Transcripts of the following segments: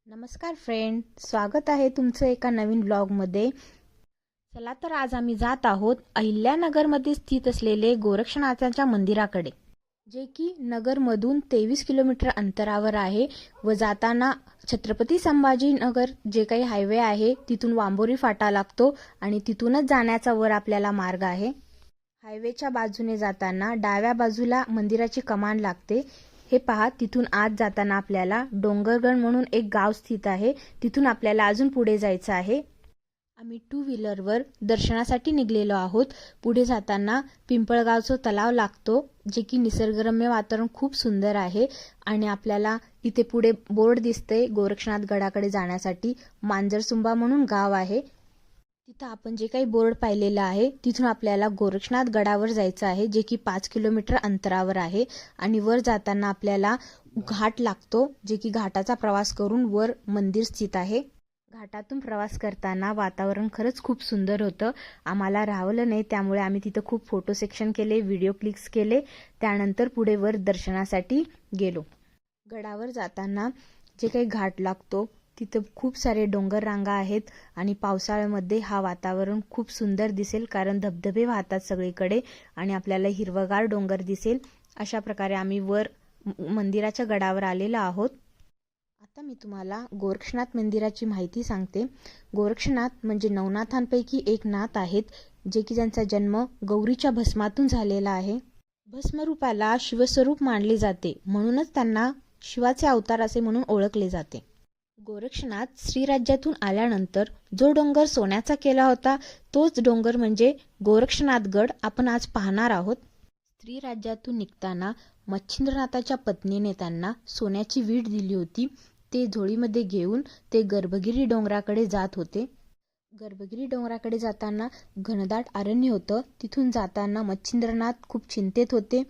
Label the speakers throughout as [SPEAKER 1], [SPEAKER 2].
[SPEAKER 1] नमस्कार फ्रेंड, स्वागत आहे तुमचं एका नवीन ब्लॉगमध्ये। चला तर आज आम्ही जात आहोत अहिल्यानगरमध्ये स्थित असलेले गोरक्षनाथाच्या मंदिराकडे, जे की नगरमधून 23 किलोमीटर अंतरावर आहे व जाताना छत्रपती संभाजीनगर जे काही हायवे आहे तिथून वांबोरी फाटा लागतो आणि तिथूनच जाण्याचा वर आपल्याला मार्ग आहे। हायवेच्या बाजूने जाताना डाव्या बाजूला मंदिराची कमान लागते। हे पहा, तिथून आत जाताना आपल्याला डोंगरगड म्हणून एक गाव स्थित आहे, तिथून आपल्याला अजून पुढे जायचं आहे। आम्ही 2 व्हीलरवर दर्शनासाठी निघलेलो आहोत। पुढे जाताना पिंपळगावचा तलाव लागतो, जे की निसर्गरम्य वातावरण खूप सुंदर आहे आणि आपल्याला इथे पुढे बोर्ड दिसते गोरक्षनाथ गडाकडे जाण्यासाठी। मांजरसुंबा म्हणून गाव आहे, तिथं आपण जे काही बोर्ड पाहिलेला आहे तिथून आपल्याला गोरक्षनाथ गडावर जायचं आहे, जे की 5 किलोमीटर अंतरावर आहे। आणि वर जाताना आपल्याला घाट लागतो, जे की घाटाचा प्रवास करून वर मंदिर स्थित आहे। घाटातून प्रवास करताना वातावरण खरंच खूप सुंदर होतं, आम्हाला राहवलं नाही, त्यामुळे आम्ही तिथं खूप फोटो सेक्शन केले, व्हिडिओ क्लिक्स केले। त्यानंतर पुढे वर दर्शनासाठी गेलो। गडावर जाताना जे काही घाट लागतो तिथं खूप सारे डोंगर रांगा आहेत आणि पावसाळ्यामध्ये हा वातावरण खूप सुंदर दिसेल, कारण धबधबे वाहतात सगळीकडे आणि आपल्याला हिरवगार डोंगर दिसेल। अशा प्रकारे आम्ही वर मंदिराच्या गडावर आलेलो आहोत। आता मी तुम्हाला गोरक्षनाथ मंदिराची माहिती सांगते। गोरक्षनाथ म्हणजे नवनाथांपैकी एक नाथ आहेत, जे की त्यांचा जन्म गौरीच्या भस्मातून झालेला आहे। भस्मरूपाला शिवस्वरूप मानले जाते, म्हणूनच त्यांना शिवाचे अवतार असे म्हणून ओळखले जाते। गोरक्षनाथ श्रीराज्यातून आल्यानंतर जो डोंगर सोन्याचा केला होता तोच डोंगर म्हणजे गोरक्षनाथगड आपण आज पाहणार आहोत। श्रीराज्यातून निघताना मच्छिंद्रनाथाच्या पत्नीने त्यांना सोन्याची वीट दिली होती, ते झोळीमध्ये घेऊन ते गर्भगिरी डोंगराकडे जात होते। गर्भगिरी डोंगराकडे जाताना घनदाट अरण्य होतं, तिथून जाताना मच्छिंद्रनाथ खूप चिंतेत होते।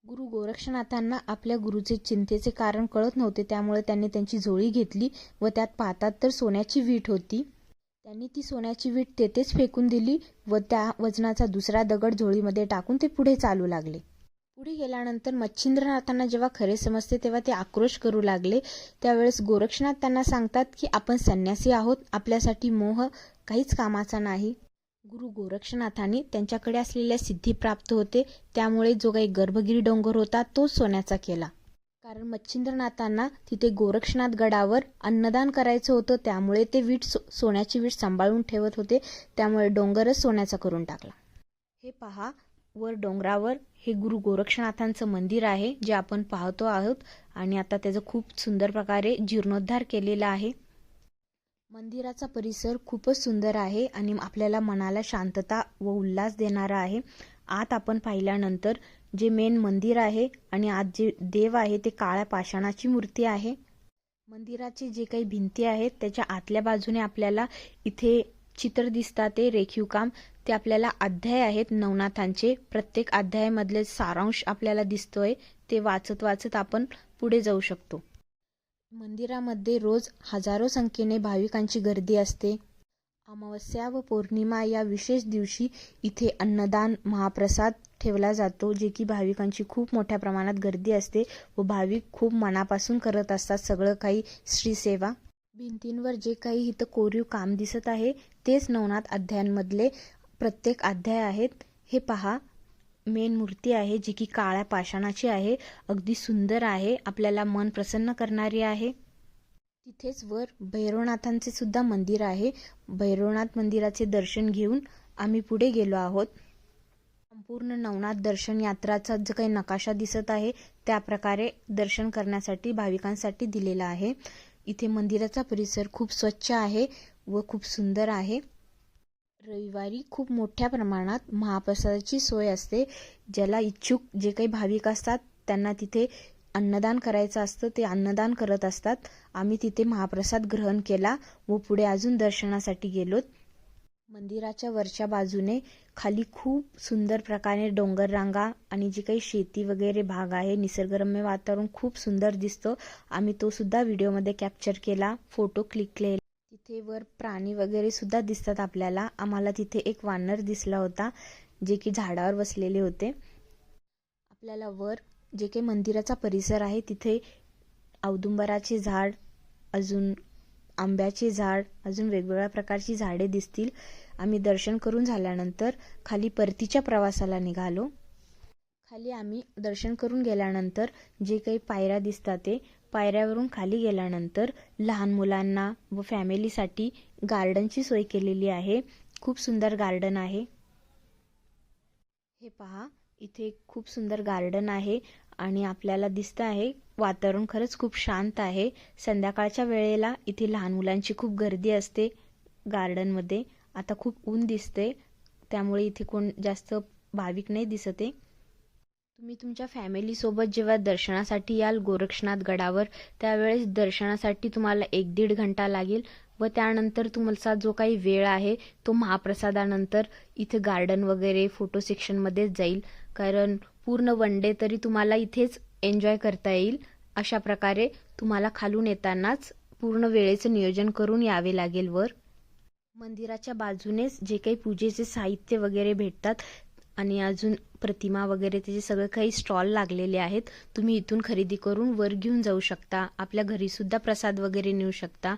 [SPEAKER 1] गुरु गोरक्षनाथांना आपल्या गुरुचे चिंतेचे कारण कळत नव्हते, त्यामुळे त्यांनी त्यांची झोळी घेतली व त्यात पाहतात तर सोन्याची वीट होती। त्यांनी ती सोन्याची वीट तेथेच फेकून दिली व त्या वजनाचा दुसरा दगड झोळीमध्ये टाकून ते पुढे चालू लागले। पुढे गेल्यानंतर मच्छिंद्रनाथांना जेव्हा खरे समजते तेव्हा ते आक्रोश करू लागले। त्यावेळेस गोरक्षनाथ त्यांना सांगतात की आपण संन्यासी आहोत, आपल्यासाठी मोह काहीच कामाचा नाही। गुरु गोरक्षनाथांनी त्यांच्याकडे असलेल्या सिद्धी प्राप्त होते, त्यामुळे जो काही गर्भगिरी डोंगर होता तो सोन्याचा केला। कारण मच्छिंद्रनाथांना तिथे गोरक्षनाथ गडावर अन्नदान करायचं होतं, त्यामुळे ते सोन्याची वीट सांभाळून ठेवत होते, त्यामुळे डोंगरच सोन्याचा करून टाकला। हे पहा, वर डोंगरावर हे गुरु गोरक्षनाथांचं मंदिर आहे, जे आपण पाहतो आहोत आणि आता त्याचं खूप सुंदर प्रकारे जीर्णोद्धार केलेला आहे। मंदिराचा परिसर खूपच सुंदर आहे आणि आपल्याला मनाला शांतता व उल्हास देणारा आहे। आत आपण पाहिल्यानंतर जे मेन मंदिर आहे आणि आत जे देव आहे ते काळ्या पाषाणाची मूर्ती आहे। मंदिराची जे काही भिंती आहेत त्याच्या आतल्या बाजूने आपल्याला इथे चित्र दिसतात, ते रेखीव काम, ते आपल्याला अध्याय आहेत नवनाथांचे। प्रत्येक अध्यायामधले सारांश आपल्याला दिसतोय, ते वाचत वाचत आपण पुढे जाऊ शकतो। मंदिरामध्ये रोज हजारो संख्येने भाविकांची गर्दी असते। अमावस्या व पौर्णिमा या विशेष दिवशी इथे अन्नदान महाप्रसाद ठेवला जातो, जे की भाविकांची खूप मोठ्या प्रमाणात गर्दी असते व भाविक खूप मनापासून करत असतात सगळं काही श्री सेवा। भिंतींवर जे काही इथं कोरीव काम दिसत आहे तेच नवनाथ अध्यायांमधले प्रत्येक अध्याय आहेत। हे पहा, मेन मूर्ती आहे जी की काळ्या पाषाणाची आहे, अगदी सुंदर आहे, आपल्याला मन प्रसन्न करणारी आहे। तिथेच वर भैरवनाथांचे सुद्धा मंदिर आहे। भैरवनाथ मंदिराचे दर्शन घेऊन आम्ही पुढे गेलो आहोत। संपूर्ण नवनाथ दर्शन यात्राचा जो काही नकाशा दिसत आहे त्या प्रकारे दर्शन करण्यासाठी भाविकांसाठी दिलेला आहे। इथे मंदिराचा परिसर खूप स्वच्छ आहे व खूप सुंदर आहे। रविवारी खूप मोठ्या प्रमाणात महाप्रसादाची सोय असते। ज्याला इच्छुक जे काही भाविक असतात त्यांना तिथे अन्नदान करायचं असतं, ते अन्नदान करत असतात। आम्ही तिथे महाप्रसाद ग्रहण केला व पुढे अजून दर्शनासाठी गेलोत। मंदिराच्या वरच्या बाजूने खाली खूप सुंदर प्रकारे डोंगर रांगा आणि जी काही शेती वगैरे भाग आहे, निसर्गरम्य वातावरण खूप सुंदर दिसतं। आम्ही तो सुद्धा व्हिडिओमध्ये कॅप्चर केला, फोटो क्लिक केले। तिथे वर प्राणी वगैरे सुद्धा दिसतात आपल्याला। आम्हाला तिथे एक वानर दिसला होता, जे की झाडावर बसलेले होते। आपल्याला वर जे काही मंदिराचा परिसर आहे तिथे औदुंबराचे झाड, अजून आंब्याचे झाड, अजून वेगवेगळ्या प्रकारची झाडे दिसतील. आम्ही दर्शन करून झाल्यानंतर खाली परतीच्या प्रवासाला निघालो. खाली आम्ही दर्शन करून गेल्यानंतर जे काही पायऱ्या दिसतात ते पायऱ्यावरून खाली गेल्यानंतर लहान मुलांना व फॅमिलीसाठी गार्डनची सोय केलेली आहे. खूप सुंदर गार्डन आहे. हे पहा, इथे खूप सुंदर गार्डन आहे आणि आपल्याला दिसत आहे वातावरण खरंच खूप शांत आहे. संध्याकाळच्या वेळेला इथे लहान मुलांची खूप गर्दी असते गार्डनमध्ये. आता खूप ऊन दिसते, त्यामुळे इथे कोण जास्त भाविक नाही दिसत आहे. तुम्ही तुमच्या फॅमिलीसोबत जेव्हा दर्शनासाठी याल गोरक्षनाथ गडावर, त्यावेळेस दर्शनासाठी तुम्हाला 1-1.5 घंटा लागेल व त्यानंतर तुमचा जो काही वेळ आहे तो महाप्रसादानंतर इथे गार्डन वगैरे फोटो सेक्शनमध्येच जाईल. कारण पूर्ण वन डे तरी तुम्हाला इथेच एन्जॉय करता येईल. अशा प्रकारे तुम्हाला खालून येतानाच पूर्ण वेळेचं नियोजन करून यावे लागेल. वर मंदिराच्या बाजूनेच जे काही पूजेचे साहित्य वगैरे भेटतात आणि अजून प्रतिमा वगैरे त्याचे सगळे काही स्टॉल लागलेले आहेत. तुम्ही इथून खरेदी करून वर घेऊन जाऊ शकता. आपल्या घरी सुद्धा प्रसाद वगैरे नेऊ शकता.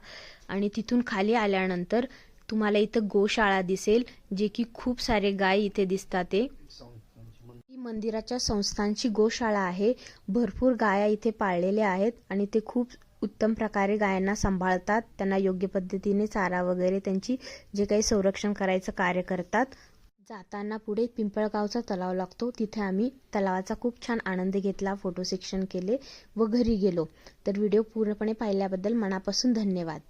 [SPEAKER 1] आणि तिथून खाली आल्यानंतर तुम्हाला इथं गोशाळा दिसेल, जे की खूप सारे गाय इथे दिसतात. ही मंदिराच्या संस्थांची गोशाळा आहे. भरपूर गाया इथे पाळलेल्या आहेत आणि ते खूप उत्तम प्रकारे गायांना सांभाळतात. त्यांना योग्य पद्धतीने चारा वगैरे त्यांची जे काही संरक्षण करायचं कार्य करतात. जाताना पुढे पिंपळगावचा तलाव लागतो. तिथे आम्ही तलावाचा खूप छान आनंद घेतला, फोटो सेक्शन केले व घरी गेलो. तर व्हिडिओ पूर्णपणे पाहिल्याबद्दल मनापासून धन्यवाद.